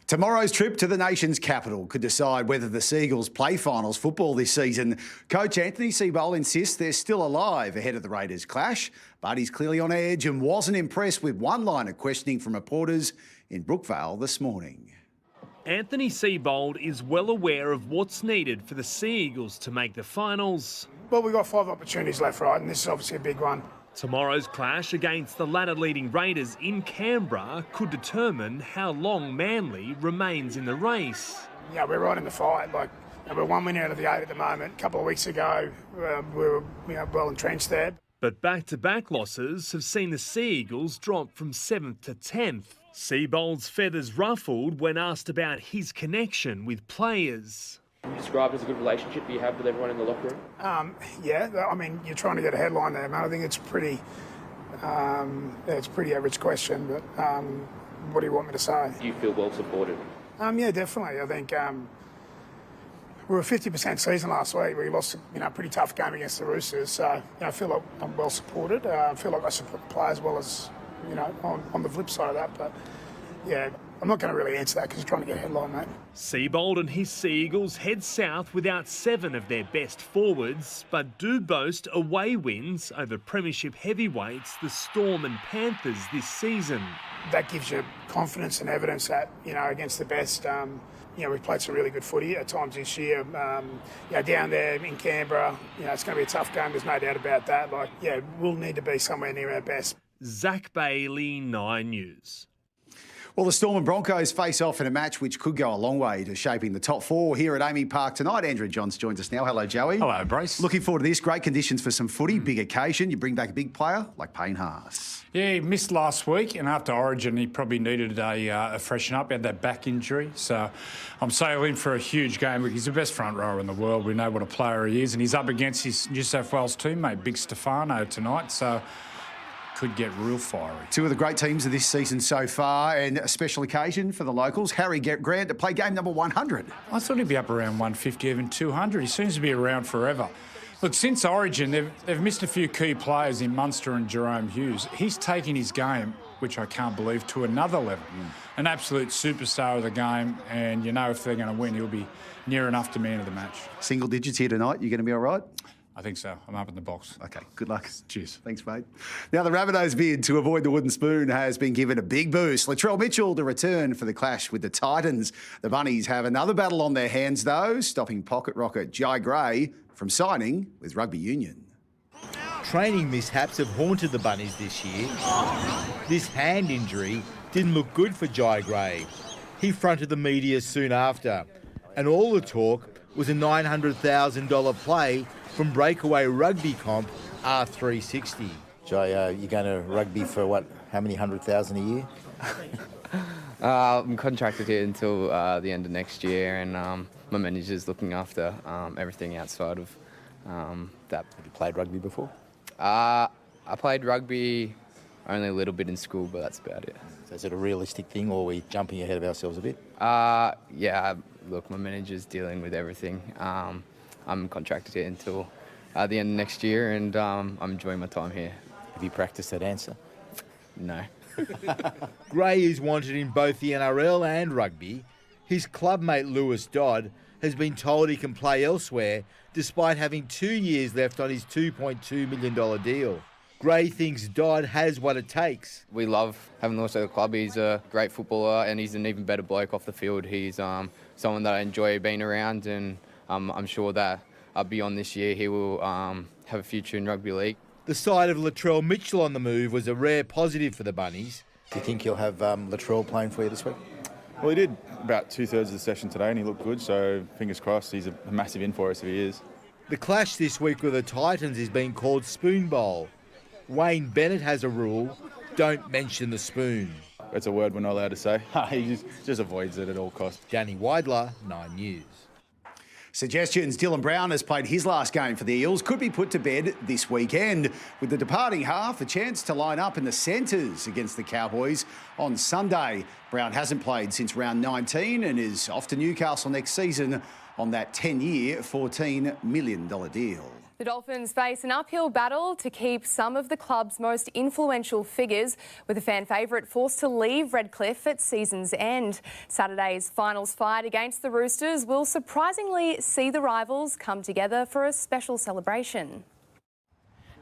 Tomorrow's trip to the nation's capital could decide whether the Seagulls play finals football this season. Coach Anthony Seibold insists they're still alive ahead of the Raiders clash, but he's clearly on edge and wasn't impressed with one line of questioning from reporters in Brookvale this morning. Anthony Seibold is well aware of what's needed for the Seagulls to make the finals. Well, we've got 5 opportunities left, right, and this is obviously a big one. Tomorrow's clash against the ladder-leading Raiders in Canberra could determine how long Manly remains in the race. Yeah, we're right in the fight. We're 1 win out of the 8 at the moment. A couple of weeks ago, we were well entrenched there. But back-to-back losses have seen the Seagulls drop from 7th to 10th. Seibold's feathers ruffled when asked about his connection with players. Can you describe it as a good relationship you have with everyone in the locker room? Yeah, I mean, you're trying to get a headline there, man. I think it's pretty average question, but what do you want me to say? Do you feel well supported? Yeah, definitely. I think we were a 50% season last week. We lost a pretty tough game against the Roosters, so I feel like I'm well supported. I feel like I support the players as well as, on the flip side of that, but yeah, I'm not going to really answer that because I'm trying to get a headline, mate. Seibold and his Seagulls head south without 7 of their best forwards, but do boast away wins over premiership heavyweights, the Storm and Panthers this season. That gives you confidence and evidence that, against the best, we've played some really good footy at times this year. Down there in Canberra, it's going to be a tough game, there's no doubt about that. We'll need to be somewhere near our best. Zach Bailey, 9 News. Well, the Storm and Broncos face off in a match which could go a long way to shaping the top 4 here at Amy Park tonight. Andrew Johns joins us now. Hello, Joey. Hello, Brace. Looking forward to this. Great conditions for some footy, big occasion. You bring back a big player like Payne Haas. Yeah, he missed last week, and after Origin, he probably needed a freshen up. He had that back injury. So I'm sailing for a huge game. He's the best front rower in the world. We know what a player he is, and he's up against his New South Wales teammate, Big Stefano, tonight. So could get real fiery. 2 of the great teams of this season so far, and a special occasion for the locals. Harry Grant to play game number 100. I thought he'd be up around 150, even 200. He seems to be around forever. Look, since Origin, they've missed a few key players in Munster and Jerome Hughes. He's taken his game, which I can't believe, to another level. An absolute superstar of the game, and if they're going to win, he'll be near enough to man of the match. Single digits here tonight. You going to be all right? I think so. I'm up in the box. Okay, good luck. Cheers. Thanks, mate. Now, the Rabbitohs bid to avoid the wooden spoon has been given a big boost. Latrell Mitchell to return for the clash with the Titans. The Bunnies have another battle on their hands, though, stopping pocket rocket Jai Gray from signing with Rugby Union. Training mishaps have haunted the Bunnies this year. This hand injury didn't look good for Jai Gray. He fronted the media soon after, and all the talk was a $900,000 play from breakaway rugby comp R360. Jai, you're going to rugby for what? How many 100,000 a year? I'm contracted here until the end of next year, and my manager's looking after everything outside of that. Have you played rugby before? I played rugby only a little bit in school, but that's about it. So is it a realistic thing, or are we jumping ahead of ourselves a bit? Yeah, look, my manager's dealing with everything. I'm contracted here until the end of next year, and I'm enjoying my time here. Have you practiced that answer? No. Gray is wanted in both the NRL and rugby. His clubmate Lewis Dodd has been told he can play elsewhere despite having 2 years left on his $2.2 million deal. Gray thinks Dodd has what it takes. We love having Lewis at the club. He's a great footballer, and he's an even better bloke off the field. He's someone that I enjoy being around, and I'm sure that beyond this year he will have a future in rugby league. The sight of Latrell Mitchell on the move was a rare positive for the Bunnies. Do you think you'll have Latrell playing for you this week? Well, he did about 2/3 of the session today, and he looked good, so fingers crossed. He's a massive in for us if he is. The clash this week with the Titans is being called Spoon Bowl. Wayne Bennett has a rule: don't mention the spoon. It's a word we're not allowed to say. He just avoids it at all costs. Danny Weidler, 9 News. Suggestions: Dylan Brown has played his last game for the Eels, could be put to bed this weekend. With the departing half, a chance to line up in the centres against the Cowboys on Sunday. Brown hasn't played since round 19 and is off to Newcastle next season on that 10-year, $14 million deal. The Dolphins face an uphill battle to keep some of the club's most influential figures, with a fan favourite forced to leave Redcliffe at season's end. Saturday's finals fight against the Roosters will surprisingly see the rivals come together for a special celebration.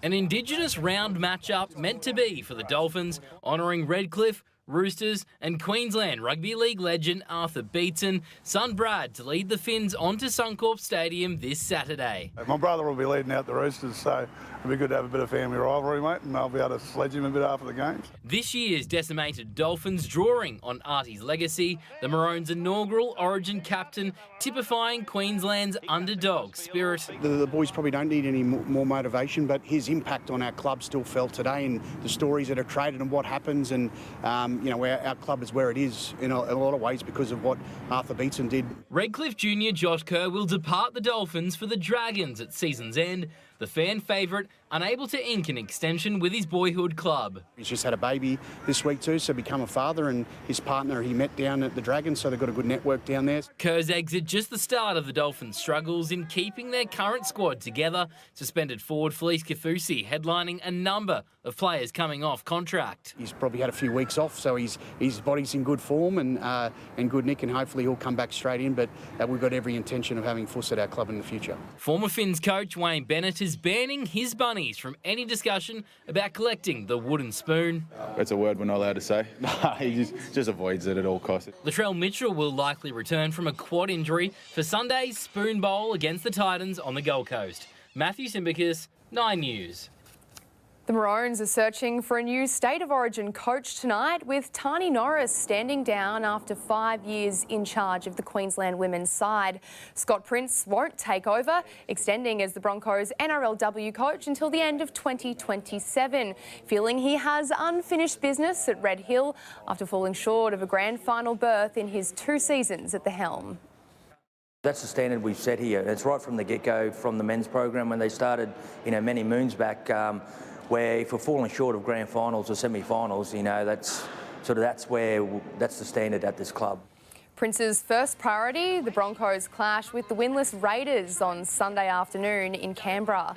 An Indigenous round matchup meant to be for the Dolphins, honouring Redcliffe, Roosters and Queensland Rugby League legend Arthur Beetson, son Brad to lead the Finns onto Suncorp Stadium this Saturday. My brother will be leading out the Roosters, so it'll be good to have a bit of family rivalry, mate, and I'll be able to sledge him a bit after the games. This year's decimated Dolphins drawing on Artie's legacy, the Maroons' inaugural Origin captain, typifying Queensland's underdog spirit. The boys probably don't need any more motivation, but his impact on our club still felt today, and the stories that are traded and what happens, and our club is where it is in a lot of ways because of what Arthur Beetson did. Redcliffe Junior Josh Kerr will depart the Dolphins for the Dragons at season's end. The fan favourite unable to ink an extension with his boyhood club. He's just had a baby this week too, so become a father, and his partner he met down at the Dragons, so they've got a good network down there. Kerr's exit just the start of the Dolphins' struggles in keeping their current squad together. Suspended forward Felice Kafusi headlining a number of players coming off contract. He's probably had a few weeks off, so his body's in good form and good nick, and hopefully he'll come back straight in, but we've got every intention of having Fuss at our club in the future. Former Finns coach Wayne Bennett is banning his bunnies from any discussion about collecting the wooden spoon. That's a word we're not allowed to say. He just avoids it at all costs. Latrell Mitchell will likely return from a quad injury for Sunday's Spoon Bowl against the Titans on the Gold Coast. Matthew Simbakis, 9 News. The Maroons are searching for a new State of Origin coach tonight, with Tani Norris standing down after 5 years in charge of the Queensland women's side. Scott Prince won't take over, extending as the Broncos NRLW coach until the end of 2027, feeling he has unfinished business at Red Hill after falling short of a grand final berth in his 2 seasons at the helm. That's the standard we've set here. It's right from the get-go, from the men's program when they started, many moons back. Where if we're falling short of grand finals or semi-finals, that's the standard at this club. Prince's first priority, the Broncos clash with the winless Raiders on Sunday afternoon in Canberra.